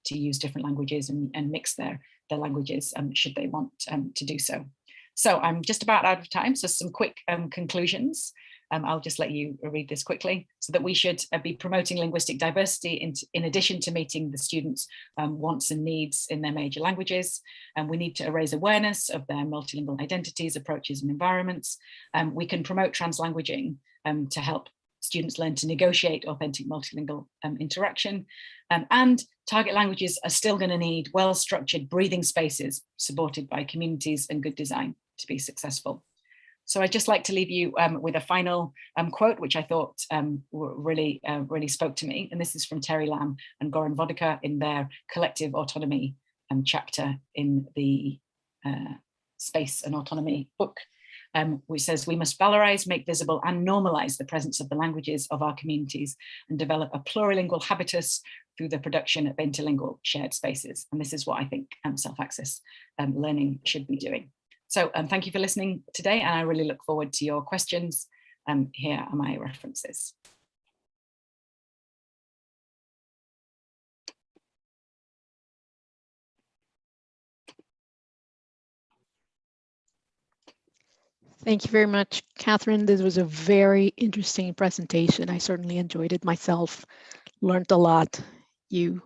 [SPEAKER 3] to use different languages and mix their languages should they want to do so. So I'm just about out of time, so some quick conclusions. I'll just let you read this quickly. So that we should be promoting linguistic diversity in addition to meeting the students' wants and needs in their major languages. And we need to raise awareness of their multilingual identities, approaches, and environments. We can promote translanguaging to help students learn to negotiate authentic multilingual interaction. And target languages are still going to need well-structured breathing spaces supported by communities and good design to be successful. So I'd just like to leave you with a final quote, which I thought really spoke to me. And this is from Terry Lamb and Goran Vodica in their Collective Autonomy chapter in the Space and Autonomy book, which says, we must valorize, make visible and normalize the presence of the languages of our communities and develop a plurilingual habitus through the production of interlingual shared spaces. And this is what I think self-access learning should be doing. So thank you for listening today, and I really look forward to your questions. Here are my references.
[SPEAKER 2] Thank you very much, Katherine. This was a very interesting presentation. I certainly enjoyed it myself, learned a lot. You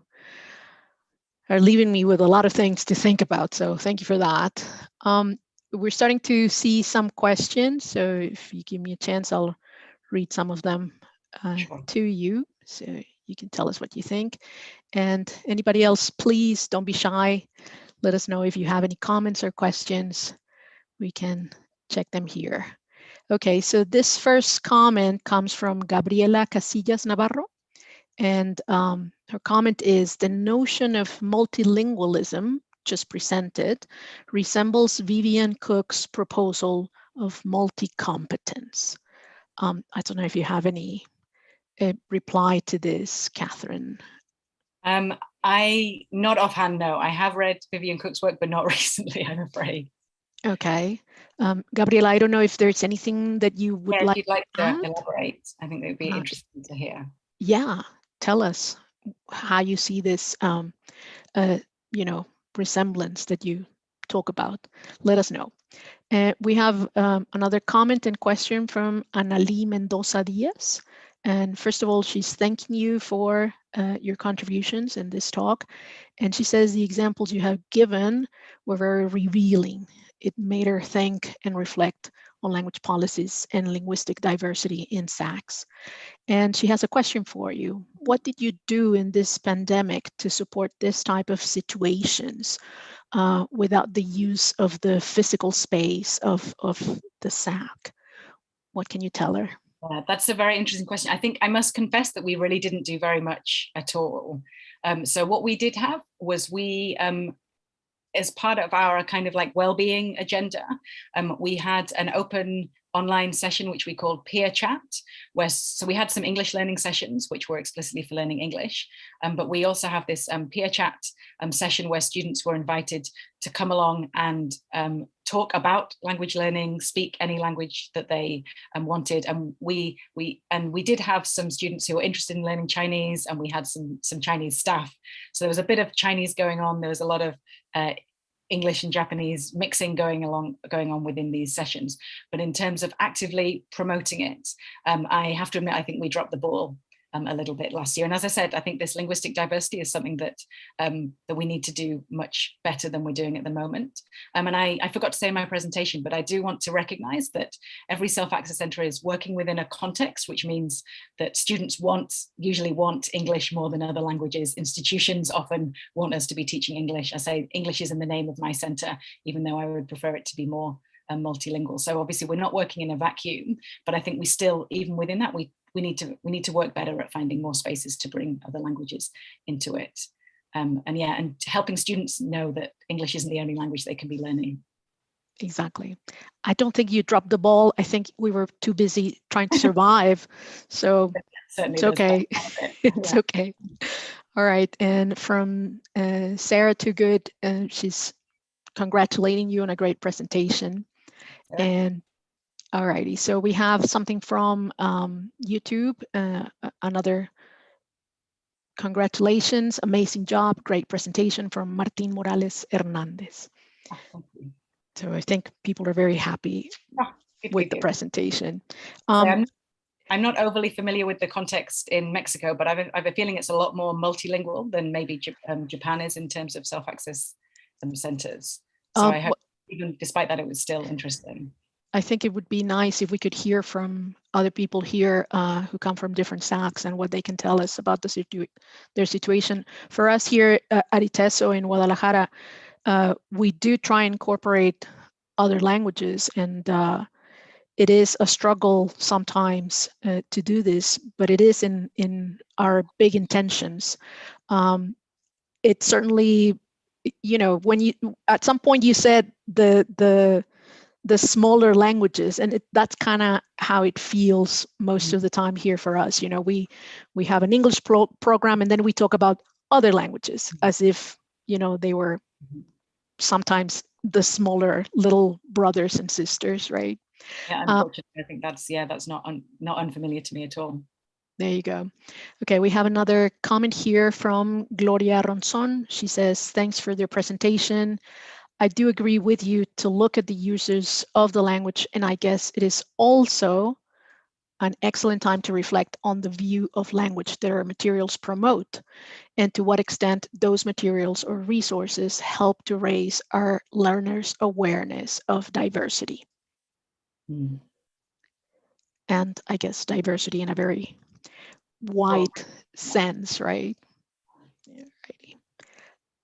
[SPEAKER 2] are leaving me with a lot of things to think about, so thank you for that. We're starting to see some questions, so if you give me a chance, I'll read some of them
[SPEAKER 3] Sure.
[SPEAKER 2] to you, so you can tell us what you think. And anybody else, please don't be shy. Let us know if you have any comments or questions. We can check them here. Okay, so this first comment comes from Gabriela Casillas Navarro. And her comment is, the notion of multilingualism just presented resembles Vivian Cook's proposal of multi-competence. I don't know if you have any reply to this, Katherine.
[SPEAKER 3] I not offhand, no. I have read Vivian Cook's work, but not recently, I'm afraid.
[SPEAKER 2] Okay. Gabriela, I don't know if there's anything that you would like
[SPEAKER 3] if you'd like to
[SPEAKER 2] add?
[SPEAKER 3] elaborate, I think it would be interesting to hear.
[SPEAKER 2] Yeah, tell us how you see this, resemblance that you talk about. Let us know. We have another comment and question from Annalie Mendoza Diaz. And first of all, she's thanking you for your contributions in this talk. And she says the examples you have given were very revealing. It made her think and reflect on language policies and linguistic diversity in SACS. And she has a question for you. What did you do in this pandemic to support this type of situations without the use of the physical space of the SAC? What can you tell her?
[SPEAKER 3] That's a very interesting question. I think I must confess that we really didn't do very much at all. So what we did have was we, as part of our kind of like well-being agenda, we had an open online session which we called peer chat, so we had some English learning sessions which were explicitly for learning English, but we also have this peer chat session where students were invited to come along and talk about language learning, speak any language that they wanted, and we did have some students who were interested in learning Chinese, and we had some Chinese staff, so there was a bit of Chinese going on. There was a lot of English and Japanese mixing going on within these sessions. But in terms of actively promoting it, I have to admit, I think we dropped the ball a little bit last year. And as I said, I think this linguistic diversity is something that that we need to do much better than we're doing at the moment. And I forgot to say in my presentation, but I do want to recognize that every Selfaccess Centre is working within a context, which means that students usually want English more than other languages. Institutions often want us to be teaching English. I say English is in the name of my centre, even though I would prefer it to be more multilingual. So obviously we're not working in a vacuum, but I think we still, even within that, we need to work better at finding more spaces to bring other languages into it. And helping students know that English isn't the only language they can be learning.
[SPEAKER 2] Exactly. I don't think you dropped the ball. I think we were too busy trying to survive. So it's okay. It's okay. All right. And from Sarah Too Good, she's congratulating you on a great presentation. Yeah. And all righty. So we have something from YouTube, another congratulations, amazing job, great presentation from Martin Morales Hernandez. So I think people are very happy with the presentation.
[SPEAKER 3] I'm not overly familiar with the context in Mexico, but I have a feeling it's a lot more multilingual than maybe Japan is in terms of self-access centers. So I hope, even despite that, it was still interesting.
[SPEAKER 2] I think it would be nice if we could hear from other people here who come from different SACs and what they can tell us about their situation. For us here at ITESO in Guadalajara, we do try and incorporate other languages, and it is a struggle sometimes to do this, but it is in our big intentions. It certainly, you know, when you at some point you said the smaller languages, and that's kind of how it feels most of the time here for us. You know, we have an English program, and then we talk about other languages as if, you know, they were sometimes the smaller little brothers and sisters, right?
[SPEAKER 3] Yeah, unfortunately, I think that's not unfamiliar to me at all.
[SPEAKER 2] There you go. Okay, we have another comment here from Gloria Ronson. She says, thanks for their presentation. I do agree with you to look at the users of the language, and I guess it is also an excellent time to reflect on the view of language that our materials promote, and to what extent those materials or resources help to raise our learners' awareness of diversity. And I guess diversity in a very wide sense, right?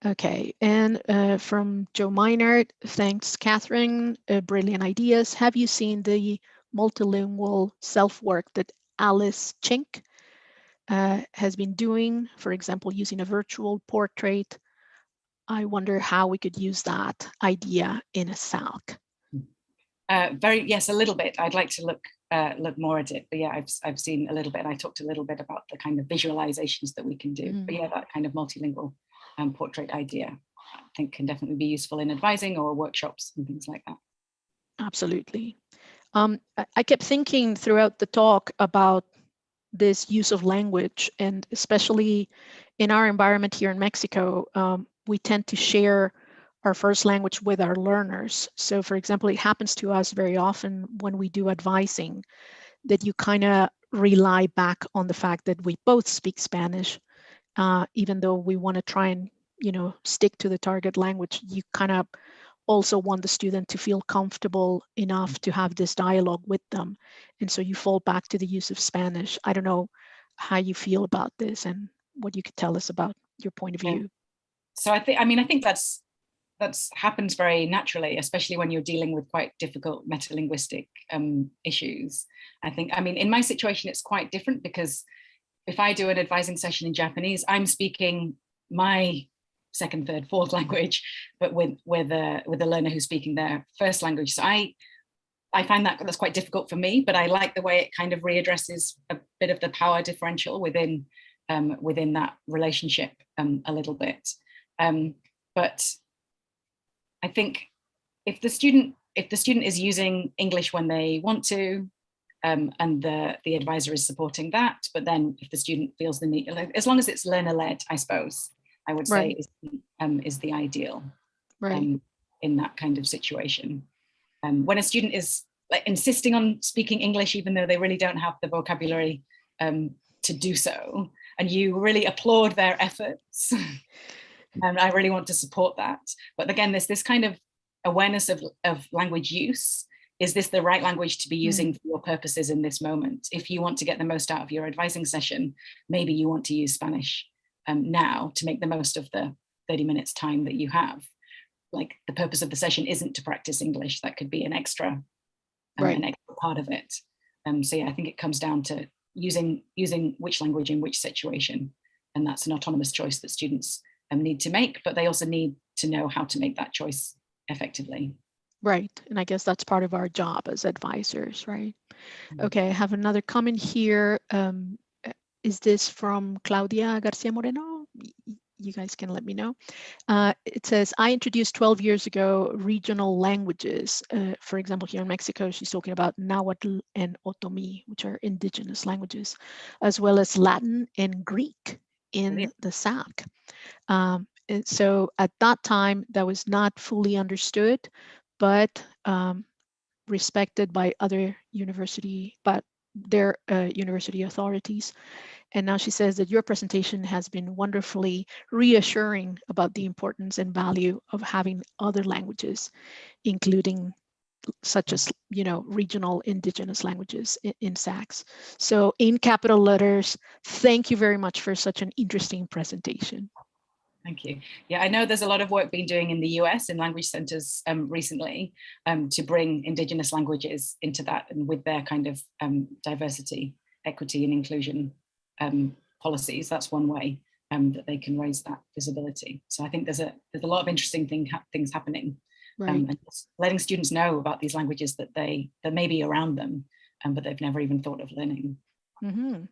[SPEAKER 2] Okay, and from Joe Minard, thanks, Katherine, brilliant ideas. Have you seen the multilingual self-work that Alice Chink has been doing, for example, using a virtual portrait? I wonder how we could use that idea in a SALC.
[SPEAKER 3] Yes, a little bit. I'd like to look more at it, but yeah, I've seen a little bit. I talked a little bit about the kind of visualizations that we can do, but yeah, that kind of multilingual portrait idea, I think, can definitely be useful in advising or workshops and things like that.
[SPEAKER 2] Absolutely. I kept thinking throughout the talk about this use of language, and especially in our environment here in Mexico, we tend to share our first language with our learners. So for example, it happens to us very often when we do advising that you kind of rely back on the fact that we both speak Spanish, even though we want to try and, you know, stick to the target language. You kind of also want the student to feel comfortable enough to have this dialogue with them. And so you fall back to the use of Spanish. I don't know how you feel about this and what you could tell us about your point of view.
[SPEAKER 3] So I think that's happens very naturally, especially when you're dealing with quite difficult metalinguistic issues. I mean, in my situation, it's quite different, because if I do an advising session in Japanese, I'm speaking my second, third, fourth language, but with a learner who's speaking their first language. So I find that's quite difficult for me, but I like the way it kind of readdresses a bit of the power differential within that relationship a little bit. But I think if the student is using English when they want to, and the advisor is supporting that, but then if the student feels the need, as long as it's learner-led, I suppose, I would say is the ideal in that kind of situation. When a student is insisting on speaking English, even though they really don't have the vocabulary to do so, and you really applaud their efforts. And I really want to support that. But again, this kind of awareness of language use. Is this the right language to be using for your purposes in this moment? If you want to get the most out of your advising session, maybe you want to use Spanish now to make the most of the 30 minutes time that you have. Like, the purpose of the session isn't to practice English. That could be an extra, an extra part of it. So yeah, I think it comes down to using which language in which situation. And that's an autonomous choice that students need to make, but they also need to know how to make that choice effectively.
[SPEAKER 2] Right. And I guess that's part of our job as advisors, right? Okay, I have another comment here. Is this from Claudia Garcia Moreno? You guys can let me know. It says, I introduced 12 years ago regional languages. For example, here in Mexico, she's talking about Nahuatl and Otomí, which are indigenous languages, as well as Latin and Greek in the SAC. And so at that time, that was not fully understood, but respected by other university authorities. And now she says that your presentation has been wonderfully reassuring about the importance and value of having other languages, including such as, regional indigenous languages in SACs. So in capital letters, thank you very much for such an interesting presentation.
[SPEAKER 3] Thank you. Yeah, I know there's a lot of work being doing in the US in language centers recently to bring indigenous languages into that, and with their kind of diversity, equity and inclusion policies. That's one way that they can raise that visibility. So I think there's a lot of interesting things happening, and just letting students know about these languages that may be around them, but they've never even thought of learning.
[SPEAKER 2] Mm-hmm.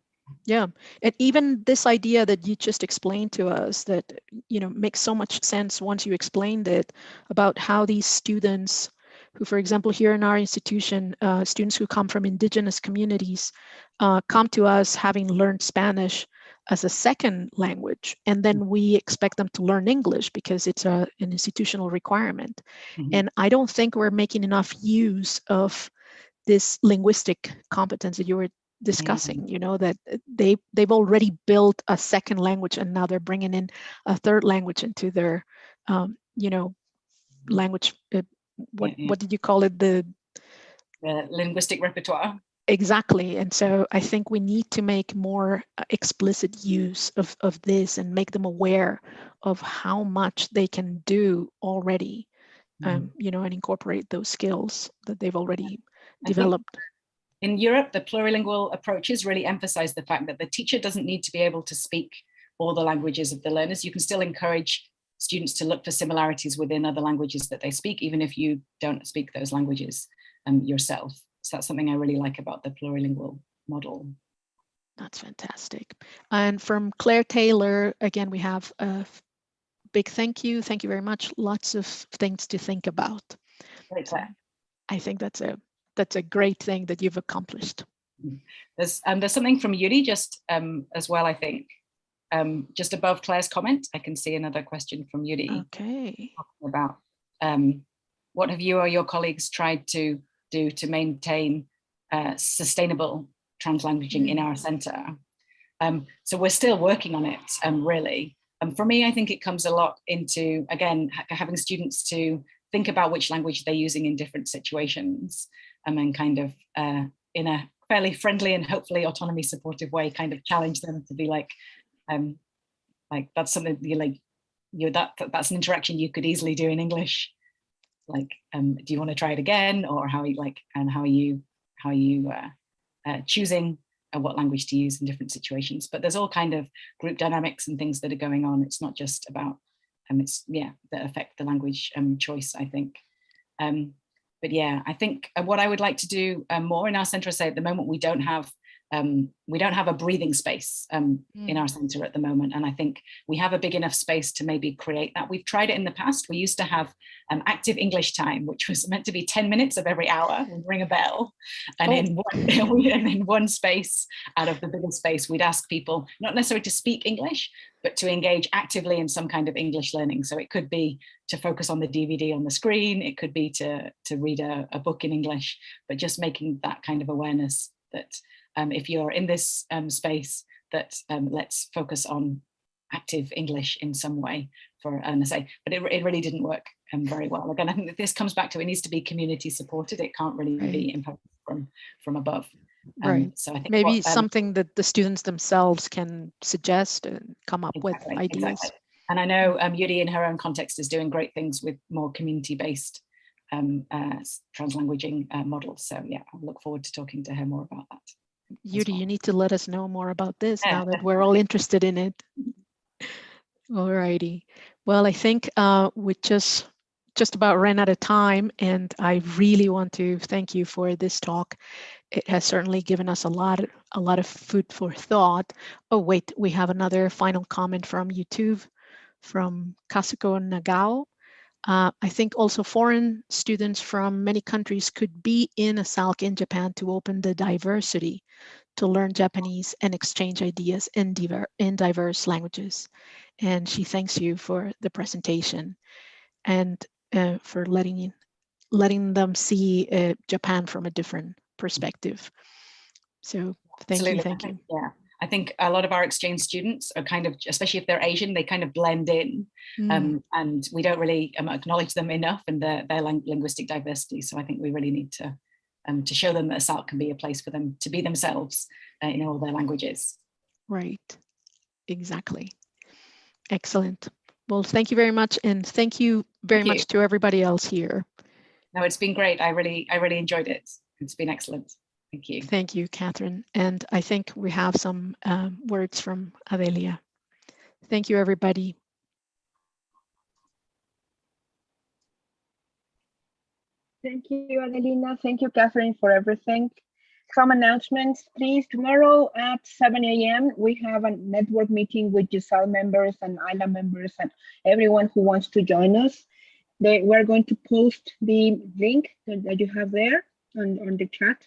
[SPEAKER 2] Yeah, and even this idea that you just explained to us that, makes so much sense once you explained it, about how these students who, for example, here in our institution, students who come from indigenous communities come to us having learned Spanish as a second language, and then we expect them to learn English because it's an institutional requirement. And I don't think we're making enough use of this linguistic competence that you were discussing, that they've already built a second language, and now they're bringing in a third language into their language. What did you call it? The
[SPEAKER 3] linguistic repertoire.
[SPEAKER 2] Exactly. And so I think we need to make more explicit use of this and make them aware of how much they can do already, and incorporate those skills that they've already developed.
[SPEAKER 3] In Europe, the plurilingual approaches really emphasize the fact that the teacher doesn't need to be able to speak all the languages of the learners. You can still encourage students to look for similarities within other languages that they speak, even if you don't speak those languages yourself. So that's something I really like about the plurilingual model.
[SPEAKER 2] That's fantastic. And from Claire Taylor, again, we have a big thank you. Thank you very much. Lots of things to think about.
[SPEAKER 3] Great, Claire.
[SPEAKER 2] I think that's a great thing that you've accomplished.
[SPEAKER 3] There's something from Yuri just as well, I think. Just above Claire's comment, I can see another question from Yuri.
[SPEAKER 2] Okay.
[SPEAKER 3] Talking about what have you or your colleagues tried to do to maintain sustainable translanguaging in our center? So we're still working on it, really. For me, I think it comes a lot into, again, having students to think about which language they're using in different situations, and kind of in a fairly friendly and hopefully autonomy supportive way, kind of challenge them to be like that's something that's an interaction you could easily do in English. Like, do you want to try it again, or how are you choosing what language to use in different situations? But there's all kind of group dynamics and things that are going on. It's not just about that affect the language choice, I think. But yeah, I think what I would like to do more in our center, say at the moment we don't have a breathing space in our center at the moment, and I think we have a big enough space to maybe create that. We've tried it in the past. We used to have active English time, which was meant to be 10 minutes of every hour. We'd ring a bell, and in one space out of the bigger space, we'd ask people not necessarily to speak English, but to engage actively in some kind of English learning. So it could be to focus on the DVD on the screen. It could be to read a book in English, but just making that kind of awareness that if you're in this space, that let's focus on active English in some way for an essay, but it really didn't work very well. Again, I think that this comes back to it needs to be community supported. It can't really be imposed from above.
[SPEAKER 2] Right.
[SPEAKER 3] So I think
[SPEAKER 2] maybe something that the students themselves can suggest and come up with ideas.
[SPEAKER 3] Exactly. And I know Yuri in her own context is doing great things with more community-based translanguaging models. So yeah, I look forward to talking to her more about that.
[SPEAKER 2] Yuri, you need to let us know more about this now that
[SPEAKER 3] definitely.
[SPEAKER 2] we're all interested in it. Alrighty. Well, I think we just about ran out of time, and I really want to thank you for this talk. It has certainly given us a lot of food for thought. Oh wait, we have another final comment from YouTube from Kasuko Nagao. I think also foreign students from many countries could be in a SALC in Japan to open the diversity to learn Japanese and exchange ideas in diverse languages. And she thanks you for the presentation and for letting them see Japan from a different perspective. So thank you.
[SPEAKER 3] Yeah, I think a lot of our exchange students are kind of, especially if they're Asian, they kind of blend in, and we don't really acknowledge them enough in their linguistic diversity. So I think we really need to show them that SALC can be a place for them to be themselves in all their languages.
[SPEAKER 2] Right, exactly. Excellent. Well, thank you very much, and thank you very much to everybody else here.
[SPEAKER 3] No, it's been great. I really enjoyed it. It's been excellent. Thank you.
[SPEAKER 2] Thank you, Katherine. And I think we have some words from Adelia. Thank you, everybody.
[SPEAKER 1] Thank you, Adelina. Thank you, Katherine, for everything. Some announcements, please. Tomorrow at 7 a.m., we have a network meeting with GSAL members and ILA members and everyone who wants to join us. We're going to post the link that you have there on the chat.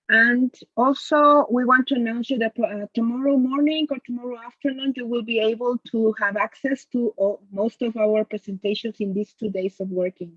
[SPEAKER 1] And also, we want to announce you that tomorrow morning or tomorrow afternoon, you will be able to have access to most of our presentations in these 2 days of working.